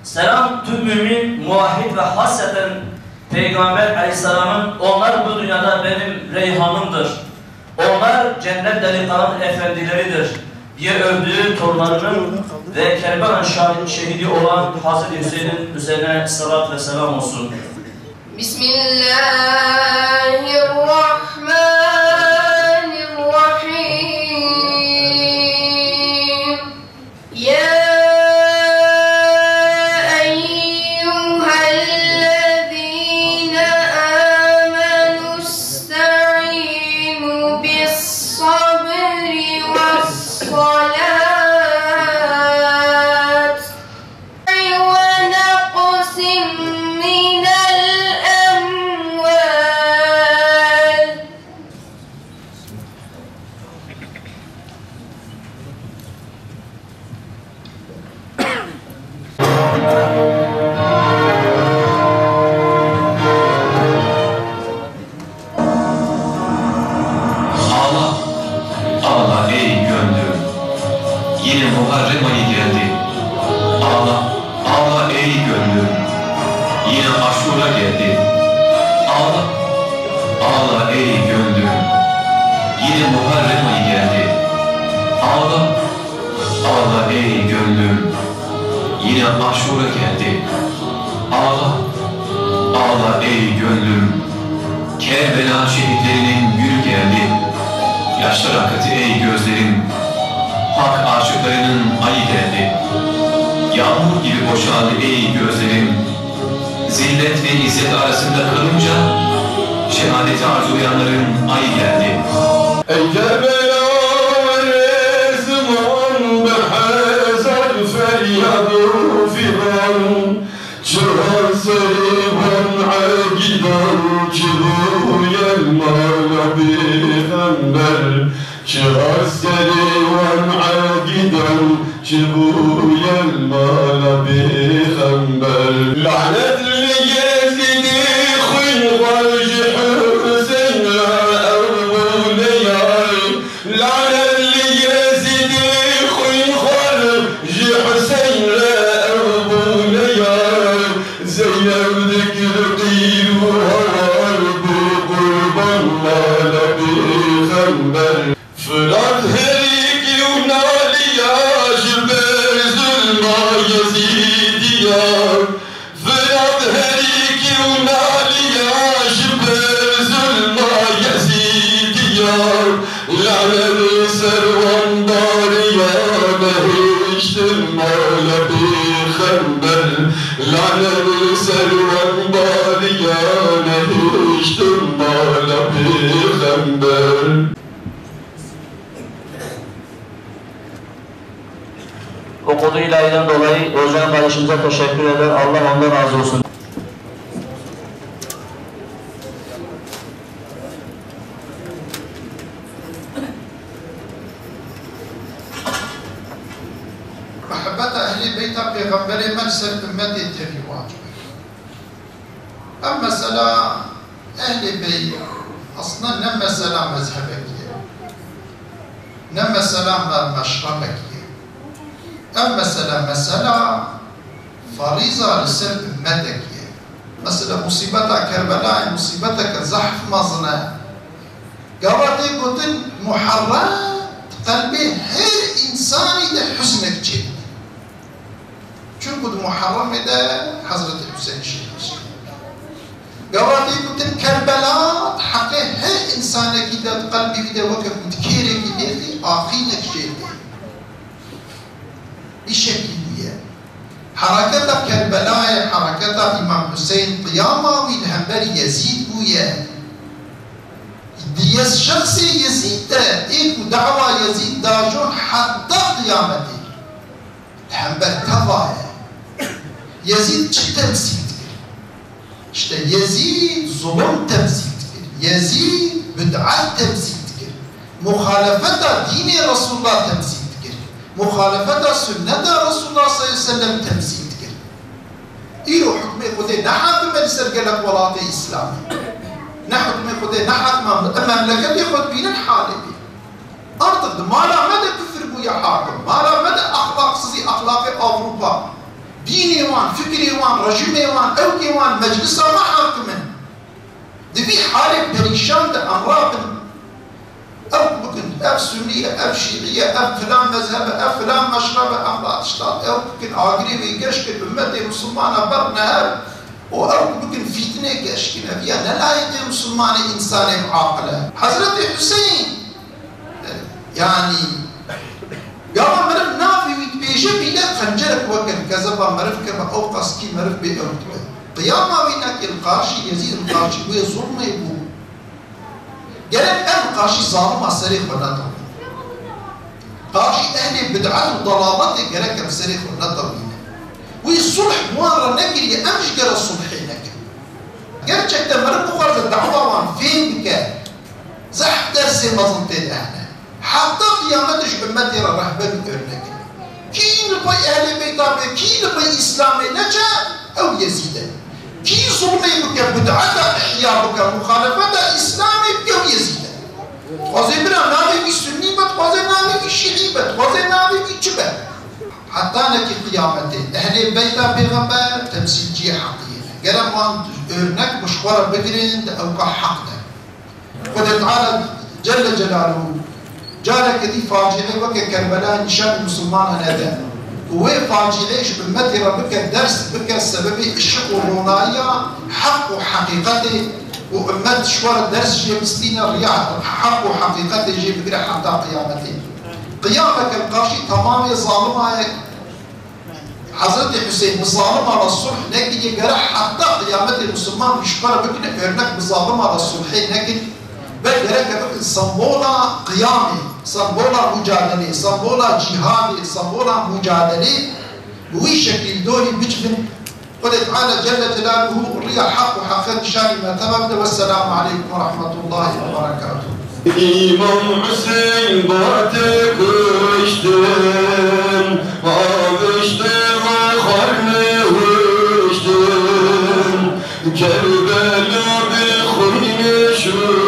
Selam tüm mümin, muvahhid ve hasreten Peygamber Aleyhisselam'ın onlar bu dünyada benim reyhanımdır. Onlar cennet delikanlı efendileridir diye övdüğü torunlarının ve Kerbela şehidi olan Hazreti Hüseyin'in üzerine salat ve selam olsun. Bismillahirrahmanirrahim. Ya Yine Muharrem ayı geldi. Ağla, ağla ey gönlüm. Yine Aşura geldi. Ağla, ağla ey gönlüm. Yine Muharrem ayı geldi. Ağla, ağla ey gönlüm. Yine Aşura geldi. Ağla, ağla ey gönlüm. Kerbela şehitlerinin günü geldi. Yaşlar akıtı ey gözlerim. Hak aşıklarının ayı geldi. Yağmur gibi boşaldı ey gözlerim. Zillet ve izzet arasında kalınca şehadeti arzulayanların ayı geldi. Ey Kerbela zaman behezar feryadı filan çıhar serivan agidan çıhı yelmala bihamber çıhar serivan agidan çıhı yelmala bihamber lanetli gezidi khuyvar Hüseyin Fırat herik Yunaliya Jibezulma Yezidiya Fırat herik Yunaliya Jibezulma Yezidiya Laneli servandariya Nehiştir mala bir khember Laneli servandariya Nehiştir mala bir khember Okuduğu ilahiden dolayı Özcan kardeşimize teşekkür eder. Allah ondan razı olsun. محبت اهل بیت پیغمبر من سر امت اتفی واجب اما mesela اهل بیت aslında ne mesela mezhebekiye ne mesela meşrabekiye en mesela fariza lisel ümmetekiye mesela musibeta Kerbela musibeta zahf mazına gavati kutin muharram kalbi her insani de hüznek çekti. Çünkü Muharrem de Hazreti Hüseyin şehir. Gavati kutin Kerbela hakkı her insana ki de kalbi de vakit mütkere giderdi, ahine çekti. Bir şekilde harekata Kerbela'ya harekata İmam Hüseyin kıyama ve hemberi Yezid bu ye. Diyez şahsi Yezid de ilk dava Yezid dajun hatta kıyameti. Hember tavaya. Yezid çi temsil edir? İşte Yezid zulüm temsil edir. Yezid bid'at temsil edir. Muhalefeta dini Resulullah temsil edir. Muhalefeta sünneta Resulullah sallallahu aleyhi ve sellem temsil edir. İro hükmü kude ne hakime sergelek velatı İslami. Ne hükmü kude ne hakime memleketi kod binin halibi. Artık mala mede küfür bu ya hakim. Mala mede ahlaksızı ahlakı Avrupa. ديني وان فكري وان رجيمي وان اوكي وان مجلسه ما حاكمن دبي حالة بريشان ده أمراض أو ممكن أف سنية أف شيعية أف فلان مذهب أف فلان مشربة أمراض اشتاط أو ممكن عاقري ويقشكل أمتي مسلمانة برنهار أو ممكن فتنة قشكنا فيها نلاقي مسلمانة إنسانة معاقلة حضرة حسين يعني قام مرف نافي ويتبيجي بيدا خنجرك وكن كذبا مرف كما أو قسكي مرف بأمتك قيامة وينك القاشي يزيد القاشي وهي ظلم يبو قالت أن قاشي ظالم السريخ والنطر قاشي أهل بدعة وضلالات قالت السريخ والنطر ويصلح موارا نقل أمش قال الصلحي نقل قالت شكتا مرب مخارج الدعوة وان فين بك زح درسي مظنتين أهنا حتى قيامتش بمدي الرحبان بأرنك كين بي أهل بيتابي كين بي إسلامي نجا أو يزيد كي ظلمي بك بدعة إحياء بك مخالفة إسلامي بك أو يزيد وزيبنا نامي في سني بات وزيبنا في شيعي بات وزيبنا في جبه حتى نكي قيامتين أهل بيتا بيغمبر تمثيل جي حقيقي قال وان ارنك مشوار بقرين أو كحق قد تعالى جل جلاله جارك دي فاجعة وك كربلاء نشان المسلمان هذا وفاجعيش بمتي ربك درس بك السبب الشق والروناية حق وحقيقته وأمت شوار الدرس جيب سنين الرياض حق وحقيقته جيب بقرا حتى قيامته قيامك القاشي تمام ظالمة حضرت حسين الظالمة على الصلح لكن يقرا حتى قيامة المسلمان مشكلة بكنا ارنك بالظالمة على الصلحين لكن بقرا صنبولا قيامي صنبولا مجادلة صنبولا جهادي صنبولا مجادلة وي شكل دوري بجبن قل تعالى جل جلاله الرياء حق وحقيقة شان ما تمام والسلام عليكم ورحمة الله وبركاته İmam Hüseyin batı kıştım, ağıştım, ağarlı hıştım, Kerbela bir huyne şu